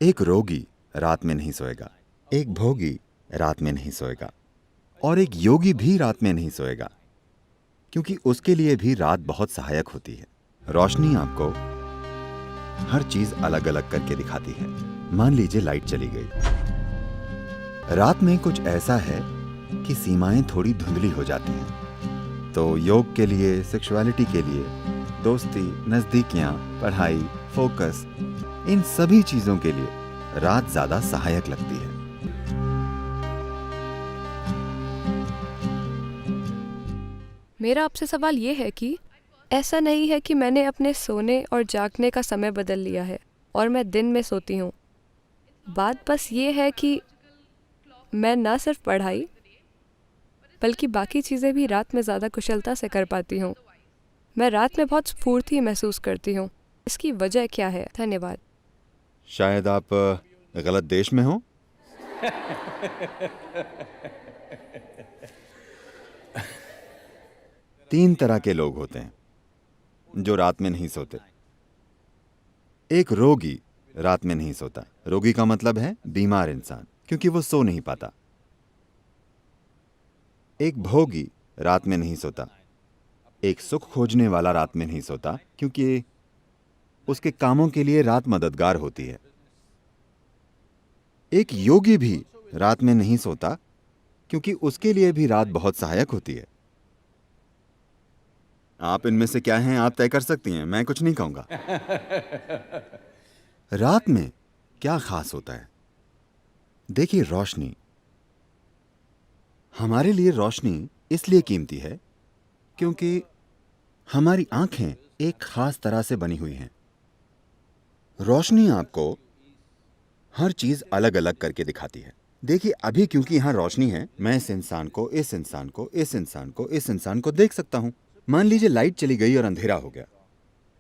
एक रोगी रात में नहीं सोएगा, एक भोगी रात में नहीं सोएगा, और एक योगी भी रात में नहीं सोएगा, क्योंकि उसके लिए भी रात बहुत सहायक होती है। रोशनी आपको हर चीज अलग अलग करके दिखाती है। मान लीजिए लाइट चली गई। रात में कुछ ऐसा है कि सीमाएं थोड़ी धुंधली हो जाती हैं। तो योग के लिए, सेक्सुअलिटी के लिए, दोस्ती, नजदीकियां, पढ़ाई, फोकस, इन सभी चीजों के लिए रात ज्यादा सहायक लगती है। मेरा आपसे सवाल ये है कि ऐसा नहीं है कि मैंने अपने सोने और जागने का समय बदल लिया है और मैं दिन में सोती हूँ। बात बस ये है कि मैं न सिर्फ पढ़ाई बल्कि बाकी चीज़ें भी रात में ज़्यादा कुशलता से कर पाती हूँ। मैं रात में बहुत स्फूर्ति महसूस करती हूँ। इसकी वजह क्या है? धन्यवाद। शायद आप गलत देश में हो। तीन तरह के लोग होते हैं जो रात में नहीं सोते। एक रोगी रात में नहीं सोता। रोगी का मतलब है बीमार इंसान, क्योंकि वो सो नहीं पाता। एक भोगी रात में नहीं सोता। एक सुख खोजने वाला रात में नहीं सोता, क्योंकि उसके कामों के लिए रात मददगार होती है। एक योगी भी रात में नहीं सोता, क्योंकि उसके लिए भी रात बहुत सहायक होती है। आप इनमें से क्या हैं, आप तय कर सकती हैं, मैं कुछ नहीं कहूंगा। रात में क्या खास होता है? देखिए, रोशनी। हमारे लिए रोशनी इसलिए कीमती है क्योंकि हमारी आंखें एक खास तरह से बनी हुई हैं। रोशनी आपको हर चीज अलग अलग करके दिखाती है। देखिए, अभी क्योंकि यहां रोशनी है, मैं इस इंसान को, इस इंसान को, इस इंसान को, इस इंसान को देख सकता हूं। मान लीजिए लाइट चली गई और अंधेरा हो गया,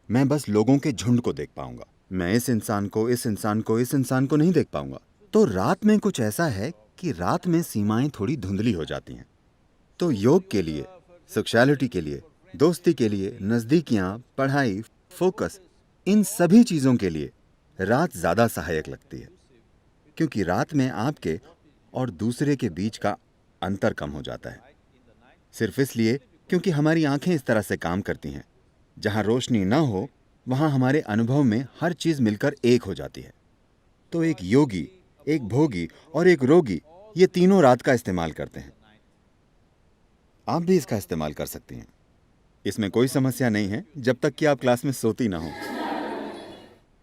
मैं बस लोगों के झुंड को देख पाऊंगा। मैं इस इंसान को, इस इंसान को, इस इंसान को नहीं देख पाऊंगा। तो रात में कुछ ऐसा है कि रात में सीमाएं थोड़ी धुंधली हो जाती हैं। तो योग के लिए, सेक्सुअलिटी के लिए, दोस्ती के लिए, नजदीकियां, पढ़ाई, फोकस, इन सभी चीजों के लिए रात ज्यादा सहायक लगती है, क्योंकि रात में आपके और दूसरे के बीच का अंतर कम हो जाता है। सिर्फ इसलिए क्योंकि हमारी आंखें इस तरह से काम करती हैं। जहां रोशनी ना हो, वहां हमारे अनुभव में हर चीज मिलकर एक हो जाती है। तो एक योगी, एक भोगी और एक रोगी, ये तीनों रात का इस्तेमाल करते हैं। आप भी इसका इस्तेमाल कर सकती हैं। इसमें कोई समस्या नहीं है, जब तक कि आप क्लास में सोती ना हो।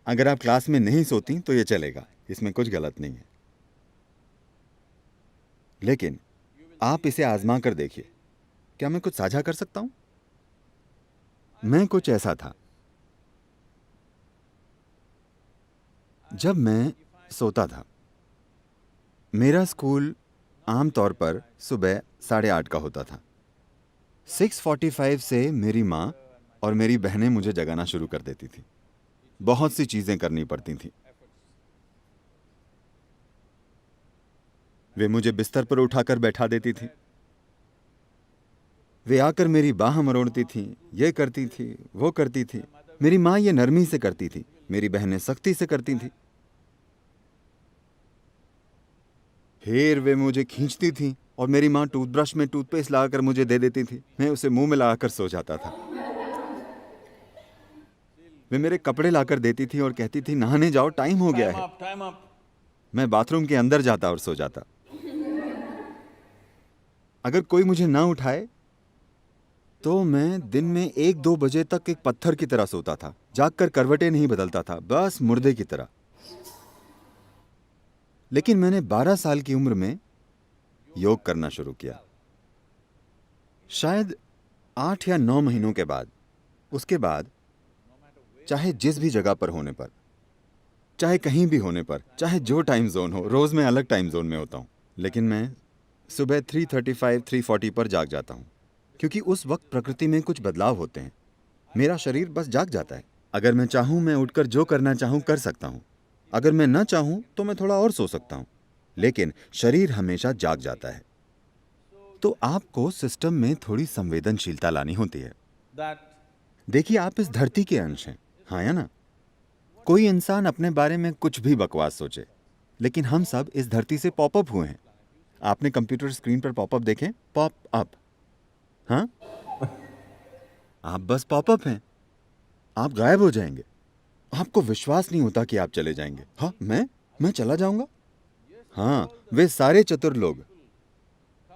अगर आप क्लास में नहीं सोती तो ये चलेगा, इसमें कुछ गलत नहीं है। लेकिन आप इसे आजमा कर देखिए। क्या मैं कुछ साझा कर सकता हूं? मैं कुछ ऐसा था। जब मैं सोता था, मेरा स्कूल आमतौर पर सुबह 8:30 का होता था। 6:45 से मेरी माँ और मेरी बहनें मुझे जगाना शुरू कर देती थी। बहुत सी चीजें करनी पड़ती थी। वे मुझे बिस्तर पर उठाकर बैठा देती थी। वे आकर मेरी बाह मरोड़ती थी, ये करती थी, वो करती थी। मेरी माँ ये नरमी से करती थी, मेरी बहनें सख्ती से करती थी। फिर वे मुझे खींचती थी और मेरी माँ टूथब्रश में टूथपेस्ट लगाकर मुझे दे देती थी। मैं उसे मुंह में लगाकर सो जाता था। वे मेरे कपड़े लाकर देती थी और कहती थी, नहाने जाओ, टाइम हो गया है। मैं बाथरूम के अंदर जाता और सो जाता। अगर कोई मुझे ना उठाए तो मैं दिन में 1-2 बजे तक एक पत्थर की तरह सोता था। जागकर करवटें नहीं बदलता था, बस मुर्दे की तरह। लेकिन मैंने 12 साल की उम्र में योग करना शुरू किया। शायद 8 या 9 महीनों के बाद, उसके बाद चाहे जिस भी जगह पर होने पर, चाहे कहीं भी होने पर, चाहे जो टाइम जोन हो, रोज मैं अलग टाइम जोन में होता हूं, लेकिन मैं सुबह 3:35, 3:40 पर जाग जाता हूं, क्योंकि उस वक्त प्रकृति में कुछ बदलाव होते हैं। मेरा शरीर बस जाग जाता है। अगर मैं चाहूं, मैं उठकर जो करना चाहूं कर सकता हूं। अगर मैं ना चाहूं तो मैं थोड़ा और सो सकता हूं, लेकिन शरीर हमेशा जाग जाता है। तो आपको सिस्टम में थोड़ी संवेदनशीलता लानी होती है। देखिए, आप इस धरती के अंश हैं, हाँ या ना? कोई इंसान अपने बारे में कुछ भी बकवास सोचे, लेकिन हम सब इस धरती से पॉपअप हुए हैं। आपने कंप्यूटर स्क्रीन पर पॉपअप देखे? Pop up. हाँ, आप बस पॉपअप हैं। आप गायब हो जाएंगे। आपको विश्वास नहीं होता कि आप चले जाएंगे। हाँ, मैं चला जाऊंगा? हाँ, वे सारे चतुर लोग,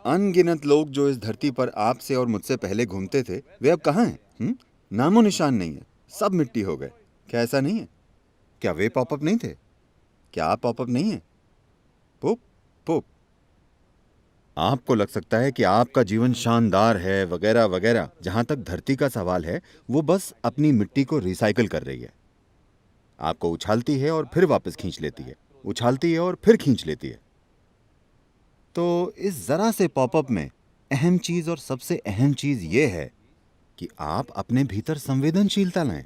अनगिनत लोग जो इस धरती पर आपसे और मुझसे पहले घूमते थे, वे अब कहाँ हैं? नामो निशान नहीं है, सब मिट्टी हो गए। क्या ऐसा नहीं है? क्या वे पॉपअप नहीं थे? क्या आप पॉपअप नहीं हैं? पुप पुप। आपको लग सकता है कि आपका जीवन शानदार है वगैरह वगैरह। जहां तक धरती का सवाल है, वो बस अपनी मिट्टी को रिसाइकल कर रही है। आपको उछालती है और फिर वापस खींच लेती है, उछालती है और फिर खींच लेती है। तो इस जरा से पॉपअप में अहम चीज और सबसे अहम चीज ये है कि आप अपने भीतर संवेदनशीलता लाएं।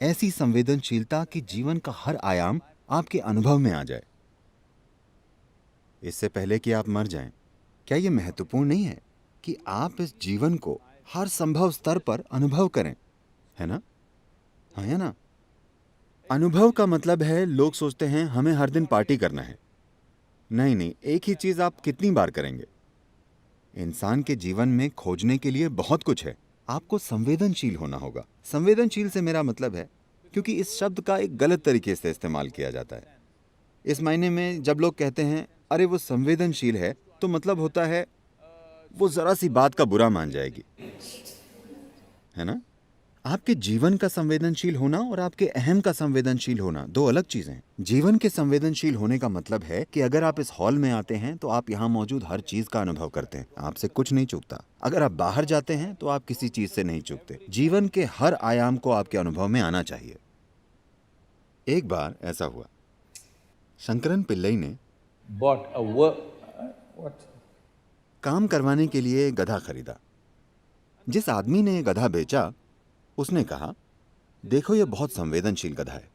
ऐसी संवेदनशीलता कि जीवन का हर आयाम आपके अनुभव में आ जाए। इससे पहले कि आप मर जाएं, क्या यह महत्वपूर्ण नहीं है कि आप इस जीवन को हर संभव स्तर पर अनुभव करें? है ना? हाँ, है ना? अनुभव का मतलब है, लोग सोचते हैं हमें हर दिन पार्टी करना है। नहीं नहीं, एक ही चीज आप कितनी बार करेंगे? इंसान के जीवन में खोजने के लिए बहुत कुछ है। आपको संवेदनशील होना होगा। संवेदनशील से मेरा मतलब है, क्योंकि इस शब्द का एक गलत तरीके से इस्तेमाल किया जाता है। इस मायने में जब लोग कहते हैं अरे वो संवेदनशील है, तो मतलब होता है वो जरा सी बात का बुरा मान जाएगी। है ना? आपके जीवन का संवेदनशील होना और आपके अहम का संवेदनशील होना दो अलग चीजें हैं। जीवन के संवेदनशील होने का मतलब है कि अगर आप इस हॉल में आते हैं तो आप यहाँ मौजूद हर चीज का अनुभव करते हैं। आपसे कुछ नहीं चूकता। अगर आप बाहर जाते हैं तो आप किसी चीज से नहीं चूकते। जीवन के हर आयाम को आपके अनुभव में आना चाहिए। एक बार ऐसा हुआ, शंकरन पिल्लई ने काम करवाने के लिए गधा खरीदा। जिस आदमी ने गधा बेचा, उसने कहा, देखो ये बहुत संवेदनशील गधा है।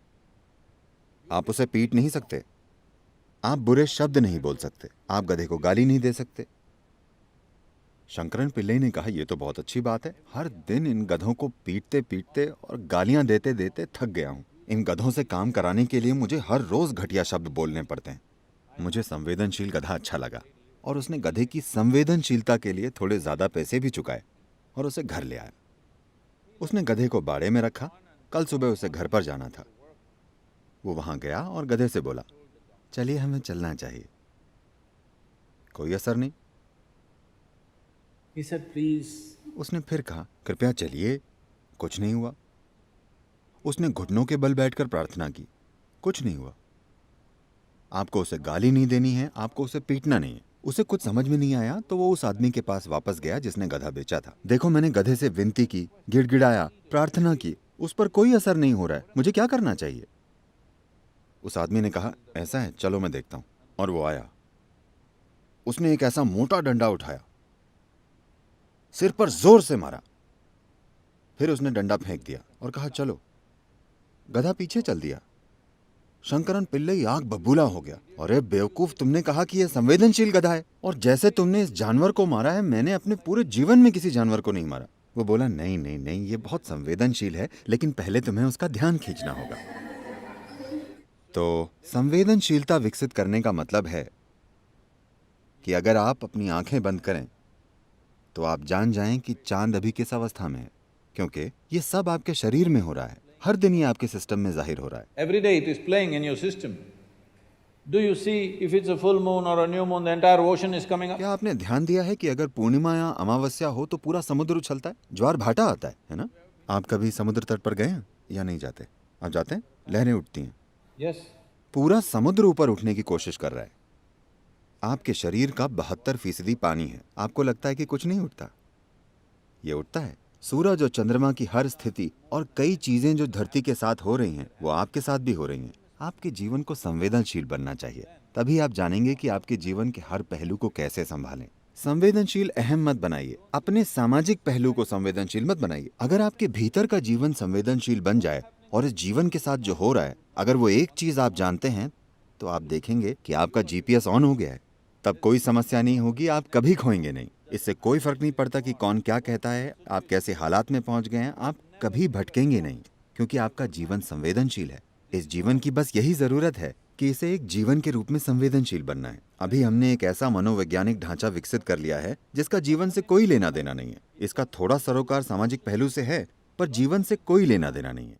आप उसे पीट नहीं सकते, आप बुरे शब्द नहीं बोल सकते, आप गधे को गाली नहीं दे सकते। शंकरन पिल्लई ने कहा, यह तो बहुत अच्छी बात है। हर दिन इन गधों को पीटते पीटते और गालियां देते देते थक गया हूं। इन गधों से काम कराने के लिए मुझे हर रोज घटिया शब्द बोलने पड़ते हैं। मुझे संवेदनशील गधा अच्छा लगा और उसने गधे की संवेदनशीलता के लिए थोड़े ज्यादा पैसे भी चुकाए और उसे घर ले आया। उसने गधे को बाड़े में रखा। कल सुबह उसे घर पर जाना था। वो वहां गया और गधे से बोला, चलिए हमें चलना चाहिए। कोई असर नहीं। He said, please. उसने फिर कहा, कृपया चलिए। कुछ नहीं हुआ। उसने घुटनों के बल बैठकर प्रार्थना की। कुछ नहीं हुआ। आपको उसे गाली नहीं देनी है, आपको उसे पीटना नहीं है। उसे कुछ समझ में नहीं आया तो वो उस आदमी के पास वापस गया जिसने गधा बेचा था। देखो, मैंने गधे से विनती की, गिड़गिड़ाया, प्रार्थना की, उस पर कोई असर नहीं हो रहा है। मुझे क्या करना चाहिए? उस आदमी ने कहा, ऐसा है, चलो मैं देखता हूं। और वो आया। उसने एक ऐसा मोटा डंडा उठाया, सिर पर जोर से मारा। फिर उसने डंडा फेंक दिया और कहा, चलो। गधा पीछे चल दिया। शंकरन पिल्लई आग बबूला हो गया। अरे बेवकूफ, तुमने कहा कि यह संवेदनशील गधा है, और जैसे तुमने इस जानवर को मारा है, मैंने अपने पूरे जीवन में किसी जानवर को नहीं मारा। वो बोला, नहीं नहीं नहीं, ये बहुत संवेदनशील है, लेकिन पहले तुम्हें उसका ध्यान खींचना होगा। तो संवेदनशीलता विकसित करने का मतलब है कि अगर आप अपनी आंखें बंद करें तो आप जान जाएं कि चांद अभी किस अवस्था में है, क्योंकि ये सब आपके शरीर में हो रहा है। हर दिन ये आपके सिस्टम में जाहिर हो रहा है। Every day it is playing in your system. Do you see if it's a full moon or a new moon, the entire ocean is coming up? क्या आपने ध्यान दिया है कि अगर पूर्णिमा या अमावस्या हो तो पूरा समुद्र उछलता है, ज्वार भाटा आता है ना? आप कभी समुद्र तट पर गए हैं या नहीं जाते? आप जाते हैं? लहरें उठती हैं। Yes. पूरा समुद्र ऊपर उठने की कोशिश कर रहा है। आपके शरीर का 72% पानी है। आपको लगता है कि कुछ नहीं उठता, ये उठता है। सूरज और चंद्रमा की हर स्थिति और कई चीजें जो धरती के साथ हो रही हैं, वो आपके साथ भी हो रही हैं। आपके जीवन को संवेदनशील बनना चाहिए, तभी आप जानेंगे कि आपके जीवन के हर पहलू को कैसे संभालें। संवेदनशील अहम मत बनाइए, अपने सामाजिक पहलू को संवेदनशील मत बनाइए। अगर आपके भीतर का जीवन संवेदनशील बन जाए और इस जीवन के साथ जो हो रहा है, अगर वो एक चीज आप जानते हैं, तो आप देखेंगे कि आपका जीपीएस ऑन हो गया है। तब कोई समस्या नहीं होगी, आप कभी खोएंगे नहीं। इससे कोई फर्क नहीं पड़ता कि कौन क्या कहता है, आप कैसे हालात में पहुंच गए हैं, आप कभी भटकेंगे नहीं, क्योंकि आपका जीवन संवेदनशील है। इस जीवन की बस यही जरूरत है कि इसे एक जीवन के रूप में संवेदनशील बनना है। अभी हमने एक ऐसा मनोवैज्ञानिक ढांचा विकसित कर लिया है जिसका जीवन से कोई लेना देना नहीं है। इसका थोड़ा सरोकार सामाजिक पहलू से है, पर जीवन से कोई लेना देना नहीं है।